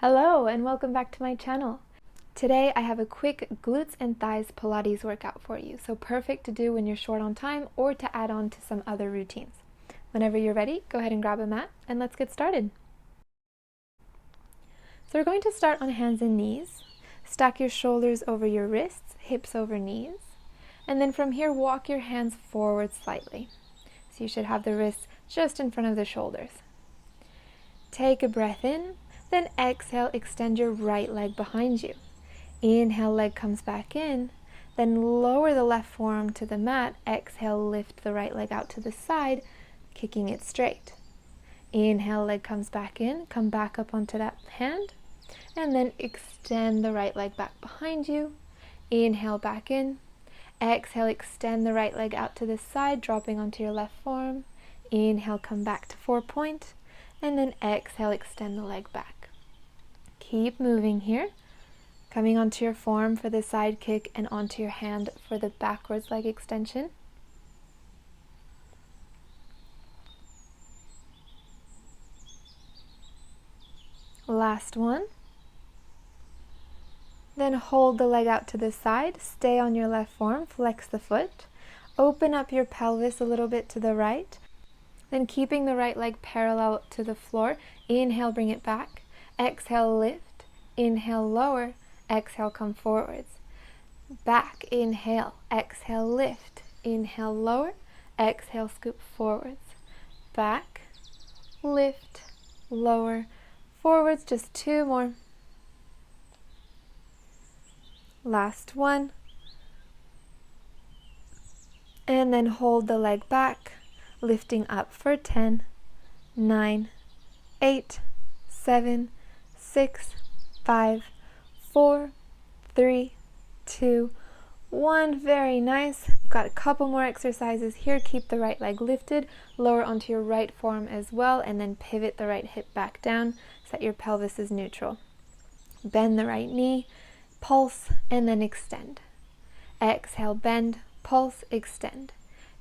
Hello and welcome back to my channel. Today I have a quick glutes and thighs Pilates workout for you, so perfect to do when you're short on time or to add on to some other routines. Whenever you're ready, go ahead and grab a mat and let's get started. So we're going to start on hands and knees. Stack your shoulders over your wrists, hips over knees, and then from here walk your hands forward slightly. So you should have the wrists just in front of the shoulders. Take a breath in. Then exhale, extend your right leg behind you. Inhale, leg comes back in. Then lower the left forearm to the mat. Exhale, lift the right leg out to the side, kicking it straight. Inhale, leg comes back in. Come back up onto that hand. And then extend the right leg back behind you. Inhale, back in. Exhale, extend the right leg out to the side, dropping onto your left forearm. Inhale, come back to 4-point. And then exhale, extend the leg back. Keep moving here, coming onto your forearm for the side kick and onto your hand for the backwards leg extension. Last one. Then hold the leg out to the side, stay on your left forearm, flex the foot, open up your pelvis a little bit to the right, then keeping the right leg parallel to the floor, inhale, bring it back. Exhale, lift. Inhale, lower. Exhale, come forwards. Back, inhale. Exhale, lift. Inhale, lower. Exhale, scoop forwards. Back, lift, lower, forwards. Just 2 more. Last one. And then hold the leg back, lifting up for 10, 9, 8, 7, 6, 5, 4, 3, 2, 1. Very nice. Got a couple more exercises here. Keep the right leg lifted, lower onto your right forearm as well, and then pivot the right hip back down so that your pelvis is neutral. Bend the right knee, pulse, and then extend. Exhale, bend, pulse, extend.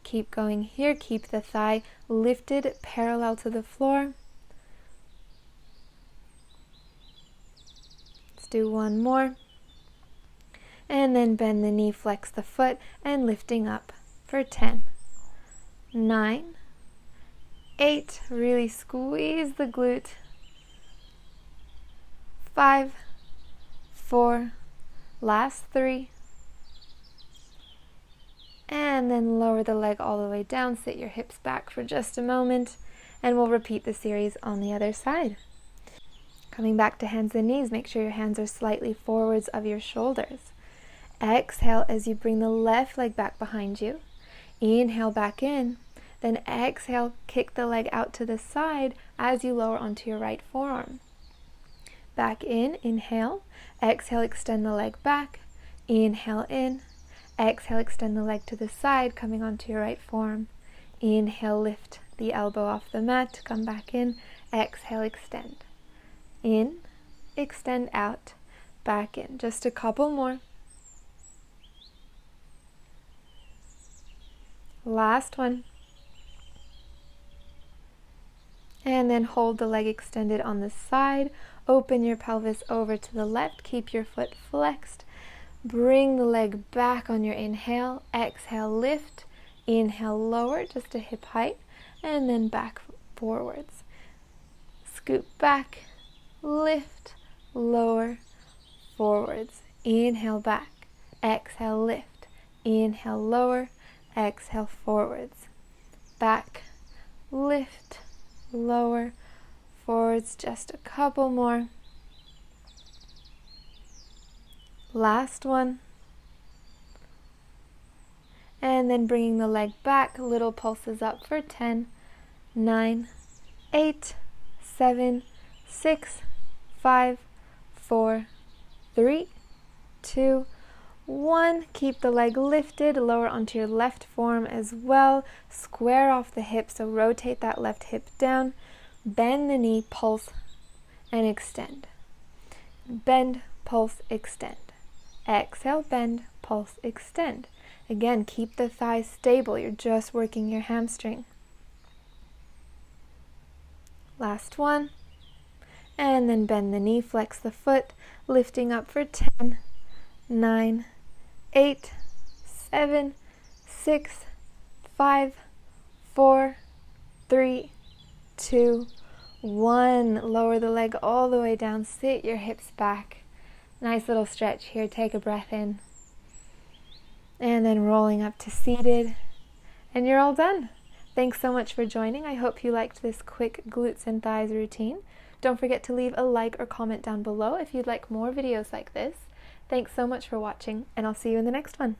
Keep going here. Keep the thigh lifted parallel to the floor. Do one more, and then bend the knee, flex the foot, and lifting up for 10, 9, 8, really squeeze the glute, 5, 4, last 3, and then lower the leg all the way down, sit your hips back for just a moment, and we'll repeat the series on the other side. Coming back to hands and knees, make sure your hands are slightly forwards of your shoulders. Exhale as you bring the left leg back behind you. Inhale back in. Then exhale, kick the leg out to the side as you lower onto your right forearm. Back in, inhale. Exhale, extend the leg back. Inhale in. Exhale, extend the leg to the side, coming onto your right forearm. Inhale, lift the elbow off the mat, come back in. Exhale, extend. In, extend out, back in. Just a couple more. Last one. And then hold the leg extended on the side. Open your pelvis over to the left. Keep your foot flexed. Bring the leg back on your inhale. Exhale, lift. Inhale, lower, just a hip height. And then back forwards. Scoop back. Lift, lower, forwards. Inhale back. Exhale, lift. Inhale, lower. Exhale, forwards. Back, lift, lower, forwards. Just a couple more. Last one. And then bringing the leg back, little pulses up for 10, 9, 8, 7, 6, 5, 4, 3, 2, 1. Keep the leg lifted, lower onto your left forearm as well. Square off the hip, so rotate that left hip down. Bend the knee, pulse, and extend. Bend, pulse, extend. Exhale, bend, pulse, extend. Again, keep the thighs stable. You're just working your hamstring. Last one. And then bend the knee, flex the foot, lifting up for 10, 9, 8, 7, 6, 5, 4, 3, 2, 1. Lower the leg all the way down, sit your hips back. Nice little stretch here, take a breath in. And then rolling up to seated, and you're all done. Thanks so much for joining. I hope you liked this quick glutes and thighs routine. Don't forget to leave a like or comment down below if you'd like more videos like this. Thanks so much for watching, and I'll see you in the next one.